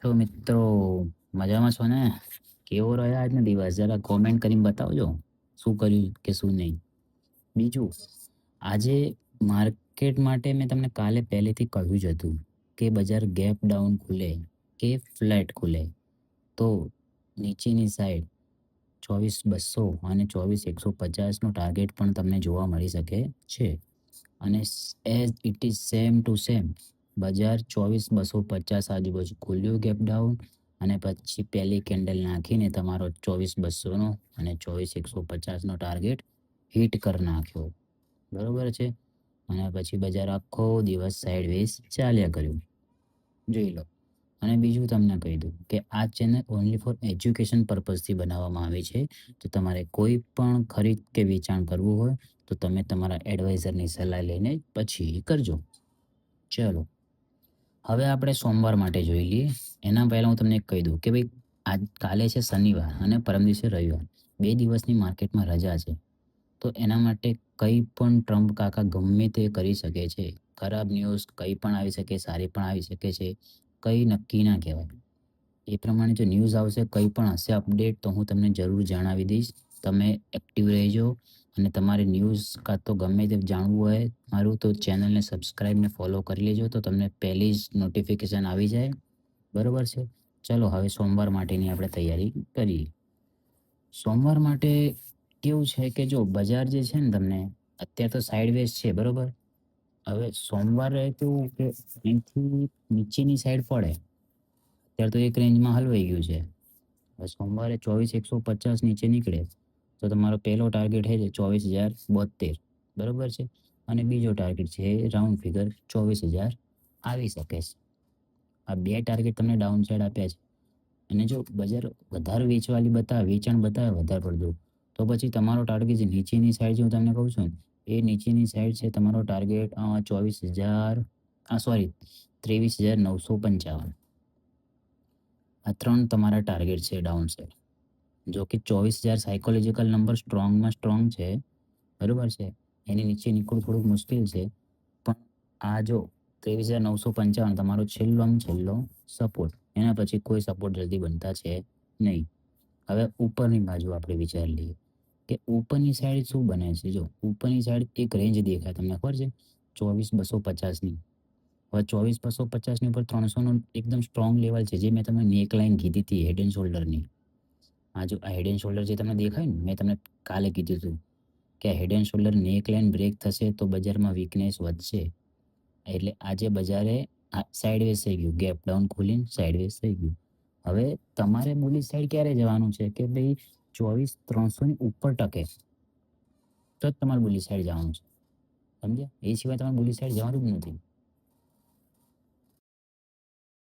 તો મિત્રો મજામાં છો ને? કેવો રહ્યો આજનો દિવસ? જરા કોમેન્ટ કરીને બતાવજો. શું કર્યું કે શું નહીં. બીજું, આજે માર્કેટ માટે મેં તમને કાલે પહેલેથી કહ્યું જ હતું કે બજાર ગેપ ડાઉન ખુલે કે ફ્લેટ ખુલે તો નીચેની સાઈડ 24,200 અને 24,150નો ટાર્ગેટ પણ તમને જોવા મળી શકે છે. અને as it is same to same બજાર 24,250 આજુબાજુ ખુલ્યું ગેપ ડાઉન અને પછી પહેલી કેન્ડલ નાખીને તમારો 24,200નો અને 24,150નો ટાર્ગેટ હિટ કરી નાખ્યો. બરોબર છે. અને પછી બજાર આખો દિવસ સાઇડવેઝ ચાલ્યા કર્યું. જોઈ લો. અને બીજું તમને કહી દઉં કે આ ચેનલ ઓનલી ફોર એજ્યુકેશન પર્પઝથી બનાવવામાં આવી છે. તો તમારે કોઈ પણ ખરીદ કે વેચાણ કરવું હોય તો તમે તમારા એડવાઇઝરની સલાહ લઈને પછી કરજો. ચલો, હવે આપણે સોમવાર માટે જોઈ લઈએ. એના પહેલાં હું તમને એક કહી દઉં કે ભાઈ કાલે છે શનિવાર અને પરમ દિવસે રવિવાર. 2 દિવસની માર્કેટમાં રજા છે. તો એના માટે કંઈ પણ ટ્રમ્પ કાકા ગમે તે કરી શકે છે. ખરાબ ન્યૂઝ કંઈ પણ આવી શકે, સારી પણ આવી શકે છે. કંઈ નક્કી ના કહેવાય. એ પ્રમાણે જો ન્યૂઝ આવશે, કંઈ પણ હશે અપડેટ તો હું તમને જરૂર જણાવી દઈશ. તમે એક્ટિવ રહેજો અને તમારે ન્યૂઝ કાં તો ગમે તે જાણવું હોય મારું તો ચેનલને સબસ્ક્રાઈબ ને ફોલો કરી લેજો તો તમને પહેલી જ નોટિફિકેશન આવી જાય. બરોબર છે. ચલો હવે સોમવાર માટેની આપણે તૈયારી કરીએ. સોમવાર માટે કેવું છે કે જો બજાર જે છે ને તમને અત્યારે તો સાઇડવેઝ છે બરોબર. હવે સોમવારે કેવું કે અહીંથી નીચેની સાઈડ પડે. અત્યારે તો એક રેન્જમાં હલવાઈ ગયું છે. હવે સોમવારે 24,150 નીચે નીકળે તો તમારો પહેલો ટાર્ગેટ છે 24,072 બરોબર છે. અને બીજો ટાર્ગેટ છે રાઉન્ડ ફિગર 24,000 આવી શકે છે. આ બે ટાર્ગેટ તમને ડાઉન સાઈડ આપ્યા છે. અને જો બજાર વધારે વેચાણ બતાવે વધારે પડતું તો પછી તમારો ટાર્ગેટ જે નીચેની સાઈડ જે હું તમને કહું છું ને એ નીચેની સાઈડ છે તમારો ટાર્ગેટ 24,000 સોરી 23,955. આ ત્રણ તમારા ટાર્ગેટ છે ડાઉન સાઈડ. જો કે 24,000 સાયકોલોજીકલ નંબર સ્ટ્રોંગમાં સ્ટ્રોંગ છે બરોબર છે. એની નીચે નીકળવું થોડુંક મુશ્કેલ છે. પણ આ જો 23,955 તમારો છેલ્લો સપોર્ટ. એના પછી કોઈ સપોર્ટ જલ્દી બનતા છે નહીં. હવે ઉપરની બાજુ આપણે વિચારી લઈએ કે ઉપરની સાઈડ શું બને છે. જો ઉપરની સાઈડ એક રેન્જ દેખાય તમને ખબર છે 24,250ની. હવે 24,250ની ઉપર 300નું એકદમ સ્ટ્રોંગ લેવલ છે જે મેં તમને નેક લાઇન કીધી હતી હેડ એન્ડ શોલ્ડરની. આ હેડ એન્ડ શોલ્ડર જે તમને દેખાય ને મેં તમને કાલે કીધું હતું કે હેડ એન્ડ શોલ્ડર નેક લાઇન બ્રેક થશે તો બજારમાં વીકનેસ વધશે. એટલે આજે બજારે સાઇડવેઝ થઈ ગયું. ગેપ ડાઉન ખોલીને સાઇડવેઝ થઈ ગયું. હવે તમારે બુલિશ સાઈડ ક્યારે જવાનું છે કે ભાઈ 24,300ની ઉપર ટકે તો જ તમારે બુલિશ સાઈડ જવાનું છે. સમજ્યા? એ સિવાય તમારે બુલિશ સાઈડ જવાનું જ નથી.